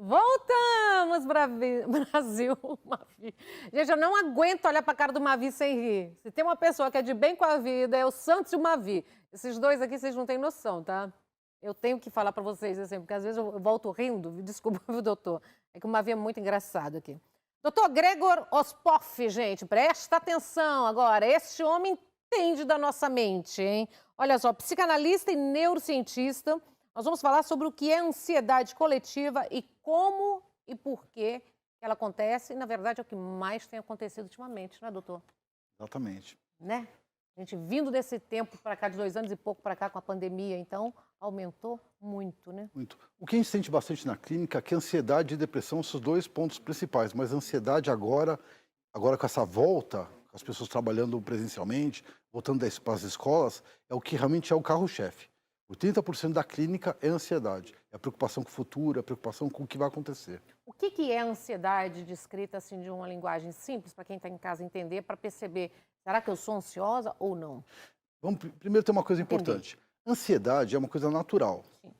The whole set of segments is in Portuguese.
Voltamos, Brasil, Mavi. Gente, eu não aguento olhar para a cara do Mavi sem rir. Se tem uma pessoa que é de bem com a vida, é o Santos e o Mavi. Esses dois aqui, vocês não têm noção, tá? Eu tenho que falar para vocês, assim, porque às vezes eu volto rindo, desculpa, viu, doutor? É que o Mavi é muito engraçado aqui. Doutor Gregor Ospoff, gente, presta atenção agora. Este homem entende da nossa mente, hein? Olha só, psicanalista e neurocientista. Nós vamos falar sobre o que é ansiedade coletiva e como e por que ela acontece. E, na verdade, é o que mais tem acontecido ultimamente, não é, doutor? Exatamente. Né? A gente vindo desse tempo para cá, de 2 anos e pouco para cá com a pandemia, então, aumentou muito, né? Muito. O que a gente sente bastante na clínica é que ansiedade e depressão são os 2 pontos principais, mas a ansiedade agora com essa volta, as pessoas trabalhando presencialmente, voltando para as escolas, é o que realmente é o carro-chefe. 80% da clínica é ansiedade, é a preocupação com o futuro, é a preocupação com o que vai acontecer. O que é a ansiedade descrita assim de uma linguagem simples para quem está em casa entender, para perceber, será que eu sou ansiosa ou não? Vamos primeiro ter uma coisa Entendi. importante. Ansiedade é uma coisa natural. Sim.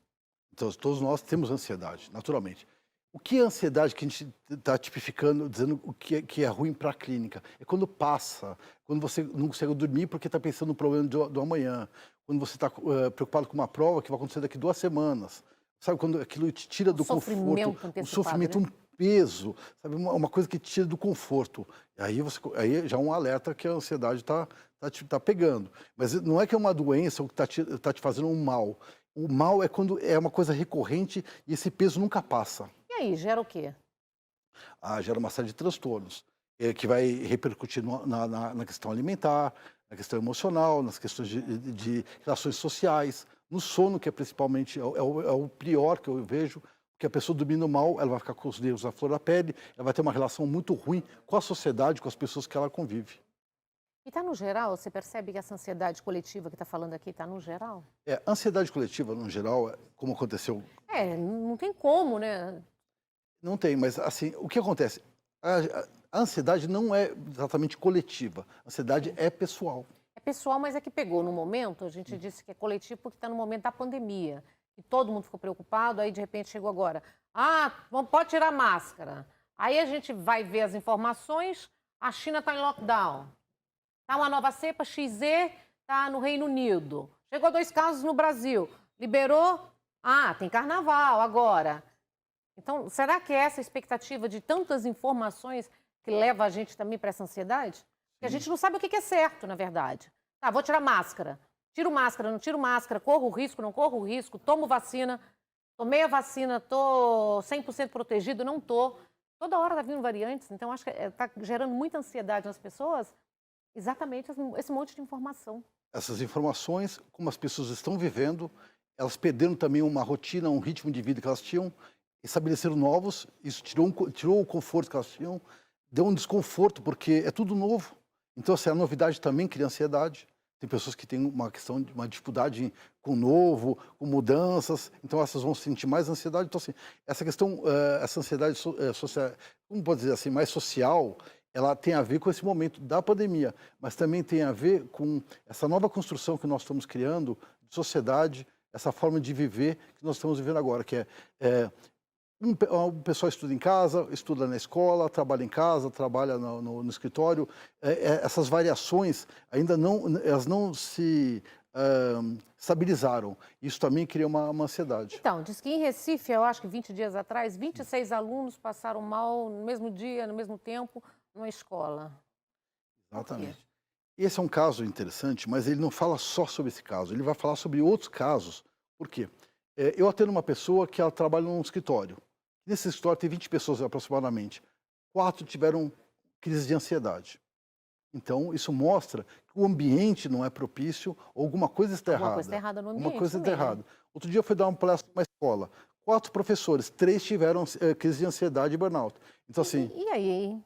Então, todos nós temos ansiedade, naturalmente. O que é ansiedade que a gente está tipificando, dizendo o que é ruim para a clínica? É quando passa, quando você não consegue dormir porque está pensando no problema do amanhã, quando você está preocupado com uma prova que vai acontecer daqui 2 semanas. Sabe, quando aquilo te tira do Sofrimento conforto, antecipado, o sofrimento, né? um peso, sabe, uma coisa que te tira do conforto. Aí já é um alerta que a ansiedade tá pegando. Mas não é que é uma doença ou que tá te fazendo um mal. O mal é quando é uma coisa recorrente e esse peso nunca passa. E aí, gera o quê? Gera uma série de transtornos, que vai repercutir na questão alimentar, na questão emocional, nas questões de relações sociais, no sono, que é principalmente o pior que eu vejo, porque a pessoa dormindo mal, ela vai ficar com os nervos à flor da pele, ela vai ter uma relação muito ruim com a sociedade, com as pessoas que ela convive. E está no geral? Você percebe que essa ansiedade coletiva que está falando aqui está no geral? A ansiedade coletiva, no geral, como aconteceu, Não tem como, né? não tem, mas assim, o que acontece? A ansiedade não é exatamente coletiva, a ansiedade é pessoal. É pessoal, mas é que pegou no momento, a gente disse que é coletivo porque está no momento da pandemia. E todo mundo ficou preocupado, aí de repente chegou agora. Pode tirar a máscara. Aí a gente vai ver as informações, a China está em lockdown. Está uma nova cepa, XZ, está no Reino Unido. Chegou 2 casos no Brasil. Liberou, tem carnaval agora. Então, será que é essa expectativa de tantas informações que leva a gente também para essa ansiedade? Porque a gente não sabe o que é certo, na verdade. Vou tirar máscara. Tiro máscara, não tiro máscara, corro risco, não corro risco, tomo vacina, tomei a vacina, estou 100% protegido, não estou. Toda hora está vindo variantes, então acho que está gerando muita ansiedade nas pessoas, exatamente esse monte de informação. Essas informações, como as pessoas estão vivendo, elas perderam também uma rotina, um ritmo de vida que elas tinham, estabeleceram novos, isso tirou o conforto que elas tinham, deu um desconforto, porque é tudo novo. Então, assim, a novidade também cria ansiedade. Tem pessoas que têm uma dificuldade com o novo, com mudanças, então essas vão sentir mais ansiedade. Então, assim, essa questão, essa ansiedade social, como pode dizer assim, mais social, ela tem a ver com esse momento da pandemia, mas também tem a ver com essa nova construção que nós estamos criando de sociedade, essa forma de viver que nós estamos vivendo agora, que o pessoal estuda em casa, estuda na escola, trabalha em casa, trabalha no escritório. Essas variações ainda não se estabilizaram. Isso também cria uma ansiedade. Então, diz que em Recife, eu acho que 20 dias atrás, 26 alunos passaram mal no mesmo dia, no mesmo tempo, numa escola. Exatamente. Esse é um caso interessante, mas ele não fala só sobre esse caso, ele vai falar sobre outros casos. Por quê? Eu atendo uma pessoa que ela trabalha num escritório. Nesse escritório tem 20 pessoas aproximadamente. 4 tiveram crise de ansiedade. Então, isso mostra que o ambiente não é propício, ou alguma coisa está errada. Alguma coisa está errada no ambiente. Alguma coisa está também, né? errada. Outro dia eu fui dar uma palestra numa escola. 4 professores, 3 tiveram crise de ansiedade e burnout. Então, assim... E aí, hein?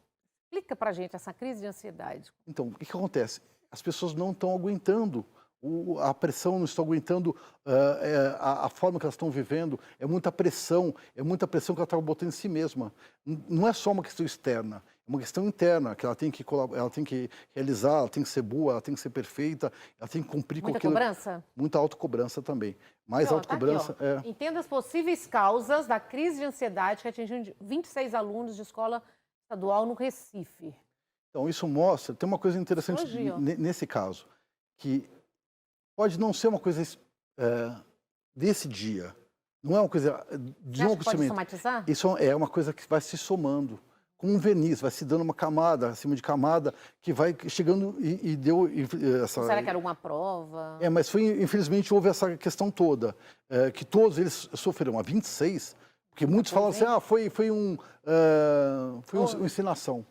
Explica pra gente essa crise de ansiedade. Então, o que acontece? As pessoas não estão aguentando. A pressão, não estão aguentando a forma que elas estão vivendo. É muita pressão que ela está botando em si mesma. Não é só uma questão externa, é uma questão interna, que ela tem que, ela tem que realizar, ela tem que ser boa, ela tem que ser perfeita, ela tem que cumprir com Muita aquilo. cobrança? Muita autocobrança também. Mais Ó, tá aqui, autocobrança, ó. Entenda as possíveis causas da crise de ansiedade que atingiu 26 alunos de escola estadual no Recife. Então, isso mostra, tem uma coisa interessante Psicologia, ó. nesse caso, que pode não ser uma coisa desse dia, não é uma coisa de Você um acha que pode acontecimento. somatizar? Isso é uma coisa que vai se somando, como um verniz, vai se dando uma camada acima de camada, que vai chegando e deu essa... Ou será que era alguma prova? Mas infelizmente houve essa questão toda, que todos eles sofreram, a 26, porque muitos falam assim, foi uma encenação.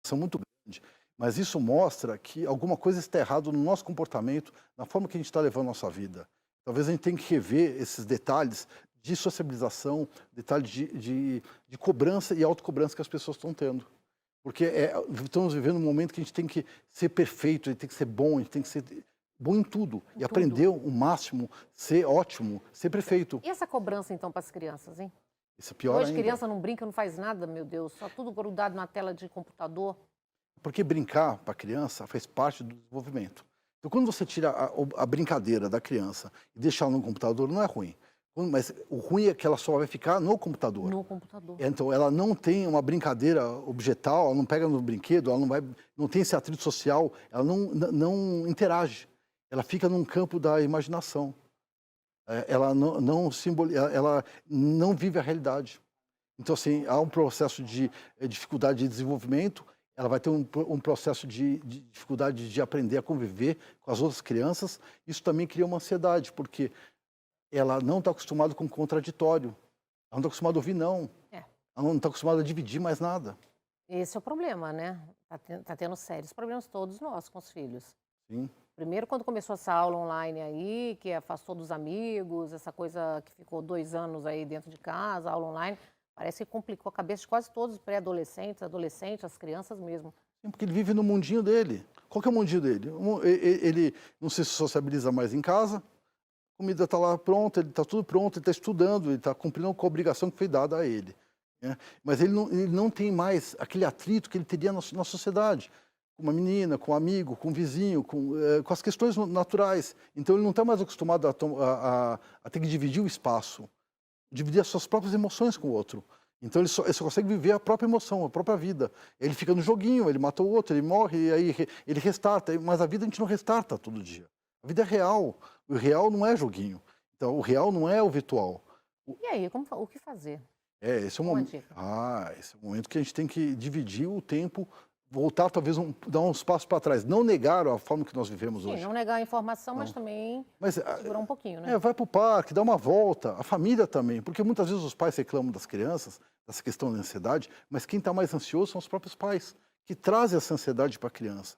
São muito grande, mas isso mostra que alguma coisa está errada no nosso comportamento, na forma que a gente está levando a nossa vida. Talvez a gente tenha que rever esses detalhes de sociabilização, detalhes de cobrança e autocobrança que as pessoas estão tendo. Porque estamos vivendo um momento que a gente tem que ser perfeito, a gente tem que ser bom, a gente tem que ser bom em tudo. E aprender o máximo, ser ótimo, ser perfeito. E essa cobrança, então, para as crianças, hein? Isso é pior Hoje ainda. criança não brinca, não faz nada, meu Deus. Só tudo grudado na tela de computador. Porque brincar para a criança faz parte do desenvolvimento. Então, quando você tira a brincadeira da criança e deixa ela no computador, não é ruim. Mas o ruim é que ela só vai ficar no computador. No computador. Então, ela não tem uma brincadeira objetal, ela não pega no brinquedo, ela não tem esse atrito social, ela não interage. Ela fica num campo da imaginação. Ela ela não vive a realidade. Então, assim, há um processo de dificuldade de desenvolvimento, ela vai ter um processo de dificuldade de aprender a conviver com as outras crianças. Isso também cria uma ansiedade, porque ela não está acostumada com o contraditório. Ela não está acostumada a ouvir não. Ela não está acostumada a dividir mais nada. Esse é o problema, né? Tá tendo sérios problemas todos nós com os filhos. Sim. Primeiro, quando começou essa aula online aí, que afastou dos amigos, essa coisa que ficou 2 anos aí dentro de casa, aula online, parece que complicou a cabeça de quase todos os pré-adolescentes, adolescentes, as crianças mesmo. Sim, porque ele vive no mundinho dele. Qual que é o mundinho dele? Ele não se sociabiliza mais em casa, a comida está lá pronta, ele está tudo pronto, ele está estudando, ele está cumprindo com a obrigação que foi dada a ele. Né? Mas ele não tem mais aquele atrito que ele teria na sociedade, com uma menina, com um amigo, com um vizinho, com as questões naturais. Então ele não está mais acostumado a ter que dividir o espaço, dividir as suas próprias emoções com o outro. Então ele só consegue viver a própria emoção, a própria vida. Ele fica no joguinho, ele mata o outro, ele morre, e aí ele restarta. Mas a vida a gente não restarta todo dia. A vida é real. O real não é joguinho. Então, o real não é o virtual. E aí, o que fazer? Esse é o momento. Esse é o momento que a gente tem que dividir o tempo, voltar, talvez, dar uns passos para trás. Não negar a forma que nós vivemos hoje. Não negar a informação, mas também segurar um pouquinho, né? Vai para o parque, dá uma volta, a família também. Porque muitas vezes os pais reclamam das crianças, dessa questão da ansiedade, mas quem está mais ansioso são os próprios pais, que trazem essa ansiedade para a criança.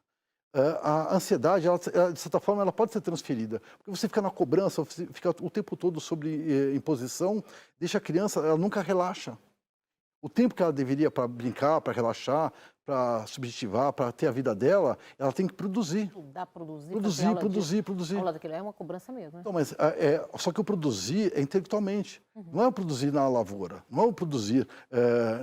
A ansiedade, de certa forma, ela pode ser transferida. Porque você fica na cobrança, você fica o tempo todo sobre imposição, deixa a criança, ela nunca relaxa. O tempo que ela deveria para brincar, para relaxar, para subjetivar, para ter a vida dela, ela tem que produzir. Estudar, produzir. Produzir. A aula daquilo é uma cobrança mesmo, né? Então, mas só que o produzir é intelectualmente. Não é o produzir na lavoura, não é o produzir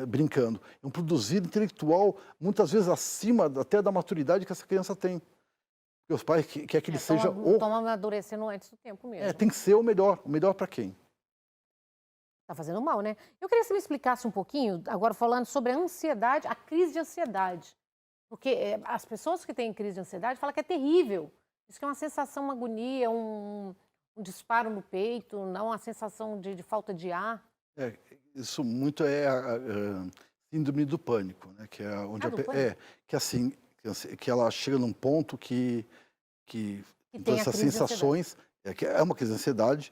brincando. É um produzir intelectual, muitas vezes acima até da maturidade que essa criança tem. Porque os pais querem que ele seja... Estão amadurecendo antes do tempo mesmo. Tem que ser o melhor para quem? Tá fazendo mal, né? Eu queria que você me explicasse um pouquinho, agora falando sobre a ansiedade, a crise de ansiedade. Porque as pessoas que têm crise de ansiedade falam que é terrível. Diz que é uma sensação, uma agonia, um disparo no peito, não uma sensação de falta de ar. Isso muito é a síndrome do pânico, né? Que é onde que ela chega num ponto que tem essas sensações, que é uma crise de ansiedade,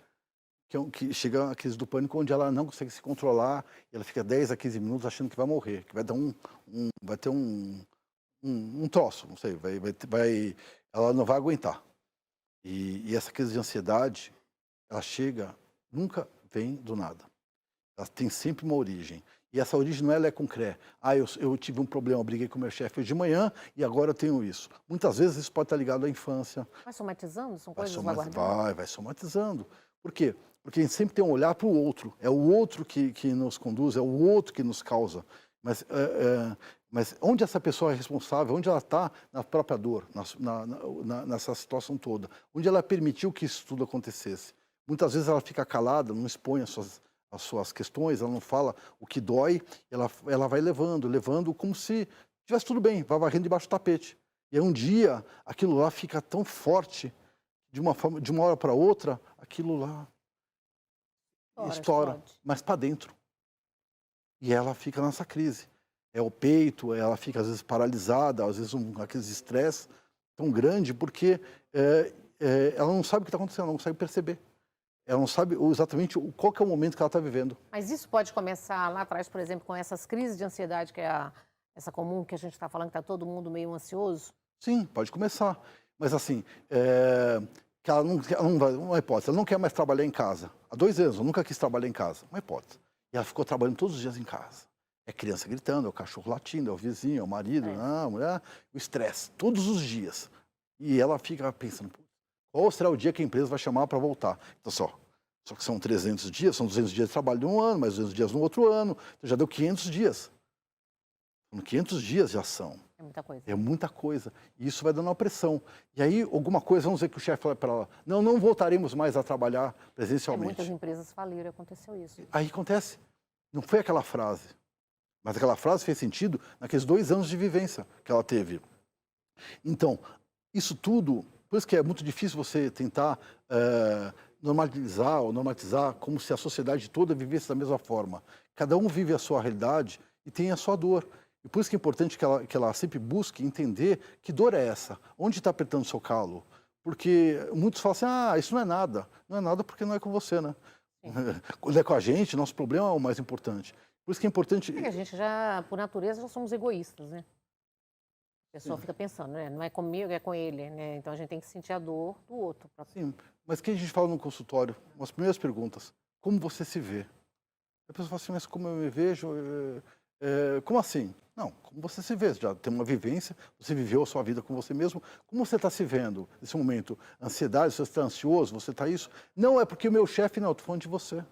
que chega a crise do pânico, onde ela não consegue se controlar, e ela fica 10 a 15 minutos achando que vai morrer, que vai dar vai ter um troço, não sei, ela não vai aguentar. E essa crise de ansiedade, ela nunca vem do nada. Ela tem sempre uma origem. E essa origem não é concreta. Eu tive um problema, eu briguei com o meu chefe hoje de manhã e agora eu tenho isso. Muitas vezes isso pode estar ligado à infância. Vai somatizando? São coisas guardadas? Vai somatizando. Por quê? Porque a gente sempre tem um olhar para o outro. É o outro que nos conduz, é o outro que nos causa. Mas, mas onde essa pessoa é responsável, onde ela está na própria dor, nessa situação toda? Onde ela permitiu que isso tudo acontecesse? Muitas vezes ela fica calada, não expõe as suas questões, ela não fala o que dói, ela vai levando como se estivesse tudo bem, vai varrendo debaixo do tapete. E aí um dia aquilo lá fica tão forte, de uma hora para outra, aquilo lá estoura, mas para dentro. E ela fica nessa crise. É o peito, ela fica às vezes paralisada, às vezes aqueles estresse tão grande, porque ela não sabe o que está acontecendo, ela não consegue perceber. Ela não sabe exatamente qual que é o momento que ela está vivendo. Mas isso pode começar lá atrás, por exemplo, com essas crises de ansiedade, que é essa comum que a gente está falando, que está todo mundo meio ansioso? Sim, pode começar. Mas assim, que ela não vai, uma hipótese, ela não quer mais trabalhar em casa. Há 2 anos, eu nunca quis trabalhar em casa. Uma hipótese. E ela ficou trabalhando todos os dias em casa. É criança gritando, é o cachorro latindo, é o vizinho, é o marido, a mulher, o estresse, todos os dias. E ela fica pensando, qual será o dia que a empresa vai chamar para voltar? Então, só que são 300 dias, são 200 dias de trabalho de um ano, mais 200 dias no outro ano, então já deu 500 dias. São 500 dias de ação. É muita coisa. É muita coisa. E isso vai dando uma pressão. E aí, alguma coisa, vamos dizer que o chefe fala para ela, não voltaremos mais a trabalhar presencialmente. Muitas empresas faliram, aconteceu isso. Aí acontece. Não foi aquela frase. Mas aquela frase fez sentido naqueles 2 anos de vivência que ela teve. Então, isso tudo, por isso que é muito difícil você tentar normatizar como se a sociedade toda vivesse da mesma forma. Cada um vive a sua realidade e tem a sua dor. E por isso que é importante que ela sempre busque entender que dor é essa, onde está apertando o seu calo. Porque muitos falam assim, isso não é nada. Não é nada porque não é com você, né? Quando é com a gente, nosso problema é o mais importante. Por isso que é importante... A gente já, por natureza, já somos egoístas, né? A pessoa fica pensando, né? Não é comigo, é com ele, né? Então a gente tem que sentir a dor do outro. Sim, mas o que a gente fala no consultório? As primeiras perguntas, como você se vê? A pessoa fala assim, mas como eu me vejo? Como assim? Não, como você se vê, já tem uma vivência, você viveu a sua vida com você mesmo, como você está se vendo nesse momento? Ansiedade, você está ansioso, você está isso? Não, é porque o meu chefe não, eu estou falando de você.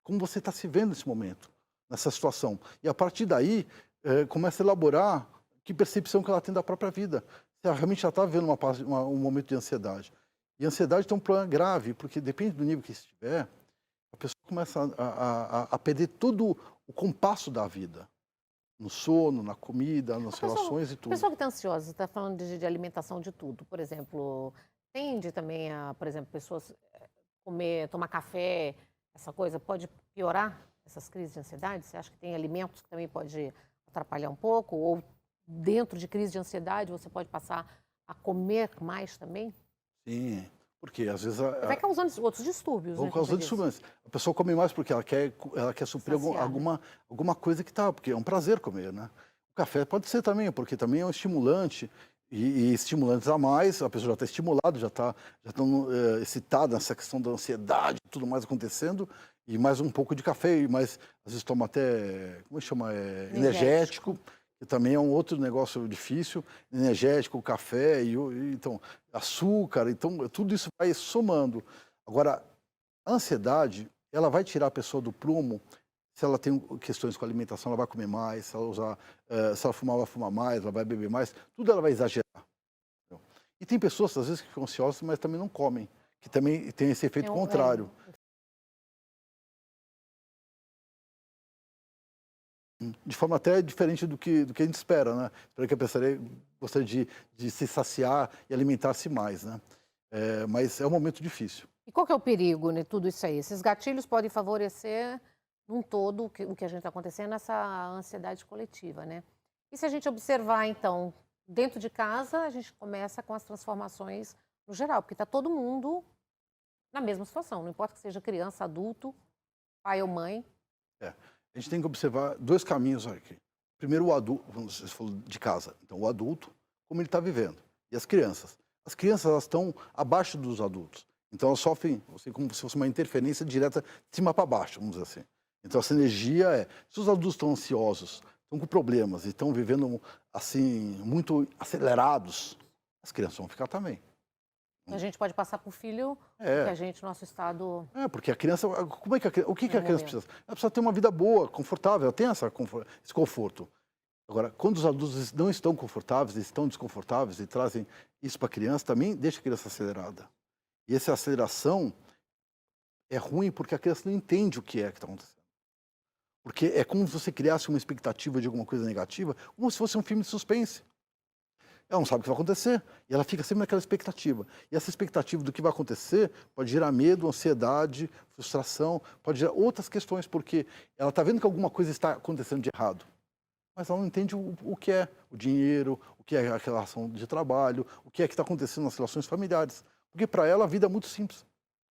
Como você está se vendo nesse momento, nessa situação? E a partir daí, começa a elaborar que percepção que ela tem da própria vida. Se ela realmente já está vivendo um momento de ansiedade. E a ansiedade tem um problema grave, porque depende do nível que estiver, a pessoa começa a perder todo o compasso da vida. No sono, na comida, nas relações e tudo. A pessoa que está ansiosa, você está falando de alimentação de tudo. Por exemplo, tende também a, por exemplo, pessoas tomar café, essa coisa, pode piorar essas crises de ansiedade? Você acha que tem alimentos que também pode atrapalhar um pouco? Ou dentro de crise de ansiedade você pode passar a comer mais também? Sim, porque às vezes... Vai causando outros distúrbios, né? Causando distúrbios. A pessoa come mais porque ela quer suprir alguma coisa que está, porque é um prazer comer, né? O café pode ser também, porque também é um estimulante, e estimulantes a mais, a pessoa já está estimulada, já está excitada nessa questão da ansiedade, tudo mais acontecendo, e mais um pouco de café, e mais, às vezes toma até, como chama? Energético, que também é um outro negócio difícil, energético, café, então, açúcar, então tudo isso vai somando. Agora, a ansiedade, ela vai tirar a pessoa do prumo, se ela tem questões com a alimentação, ela vai comer mais, se ela fumar, ela vai fumar mais, ela vai beber mais, tudo ela vai exagerar. E tem pessoas, às vezes, que ficam ansiosas, mas também não comem, que também tem esse efeito contrário. De forma até diferente do que a gente espera, né? Espera que a pessoa gostaria de se saciar e alimentar-se mais, né? Mas é um momento difícil. E qual que é o perigo, né, tudo isso aí? Esses gatilhos podem favorecer, num todo, o que a gente está acontecendo, essa ansiedade coletiva, né? E se a gente observar, então, dentro de casa, a gente começa com as transformações no geral, porque está todo mundo na mesma situação, não importa que seja criança, adulto, pai ou mãe. A gente tem que observar 2 caminhos aqui. Primeiro, o adulto, você falou de casa, então o adulto, como ele está vivendo, e as crianças. As crianças, elas estão abaixo dos adultos, então elas sofrem como se fosse uma interferência direta de cima para baixo, vamos dizer assim. Então essa energia se os adultos estão ansiosos, estão com problemas e estão vivendo assim, muito acelerados, as crianças vão ficar também. A gente pode passar para o filho que a gente, nosso estado... Porque a criança, como é que o que a criança momento. precisa? Ela precisa ter uma vida boa, confortável, ela tem esse conforto. Agora, quando os adultos não estão confortáveis, estão desconfortáveis e trazem isso para a criança, também deixa a criança acelerada. E essa aceleração é ruim porque a criança não entende o que está acontecendo. Porque é como se você criasse uma expectativa de alguma coisa negativa, como se fosse um filme de suspense. Ela não sabe o que vai acontecer e ela fica sempre naquela expectativa. E essa expectativa do que vai acontecer pode gerar medo, ansiedade, frustração, pode gerar outras questões, porque ela está vendo que alguma coisa está acontecendo de errado, mas ela não entende o que é o dinheiro, o que é a relação de trabalho, o que é que está acontecendo nas relações familiares. Porque para ela a vida é muito simples.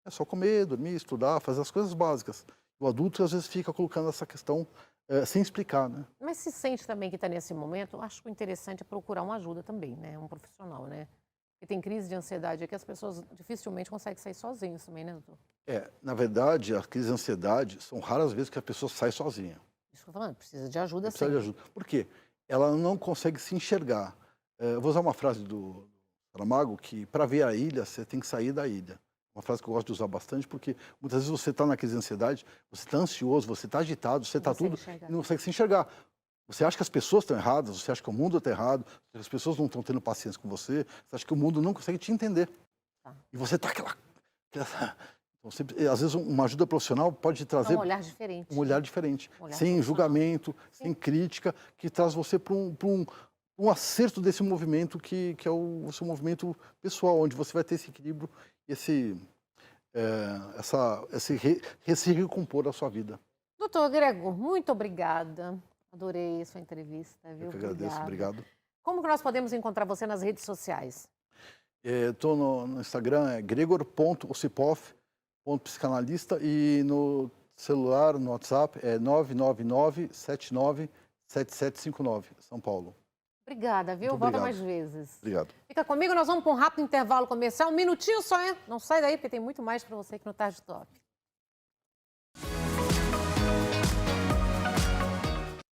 É só comer, dormir, estudar, fazer as coisas básicas. O adulto às vezes fica colocando essa questão sem explicar, né? Mas se sente também que está nesse momento, acho que o interessante é procurar uma ajuda também, né? Um profissional, né? Porque tem crise de ansiedade aqui, as pessoas dificilmente conseguem sair sozinhas também, né, doutor? Na verdade, a crise de ansiedade são raras vezes que a pessoa sai sozinha. Isso que eu tô falando, precisa de ajuda Precisa de sempre. ajuda. Por quê? Ela não consegue se enxergar. Eu vou usar uma frase do Saramago, que para ver a ilha, você tem que sair da ilha. Uma frase que eu gosto de usar bastante, porque muitas vezes você está na crise de ansiedade, você está ansioso, você está agitado, você está tudo, e não consegue se enxergar. Você acha que as pessoas estão erradas, você acha que o mundo está errado, que as pessoas não estão tendo paciência com você, você acha que o mundo não consegue te entender. Tá. E você está aquela... Então, sempre, às vezes uma ajuda profissional pode te trazer Um olhar diferente. um olhar diferente, Um olhar sem profissional. julgamento, sem crítica, que traz você para um acerto desse movimento que é o seu movimento pessoal, onde você vai ter esse equilíbrio, esse recompor da sua vida. Doutor Gregor, muito obrigada. Adorei a sua entrevista, viu? Eu que agradeço, obrigado. Como que nós podemos encontrar você nas redes sociais? Estou no Instagram, é gregor.osipoff.psicanalista, e no celular, no WhatsApp, é 999-797759, São Paulo. Obrigada, viu? Muito Volta obrigado. mais vezes. Obrigado. Fica comigo, nós vamos para um rápido intervalo comercial. Um minutinho só, hein? Não sai daí, porque tem muito mais para você aqui no Tarde Top.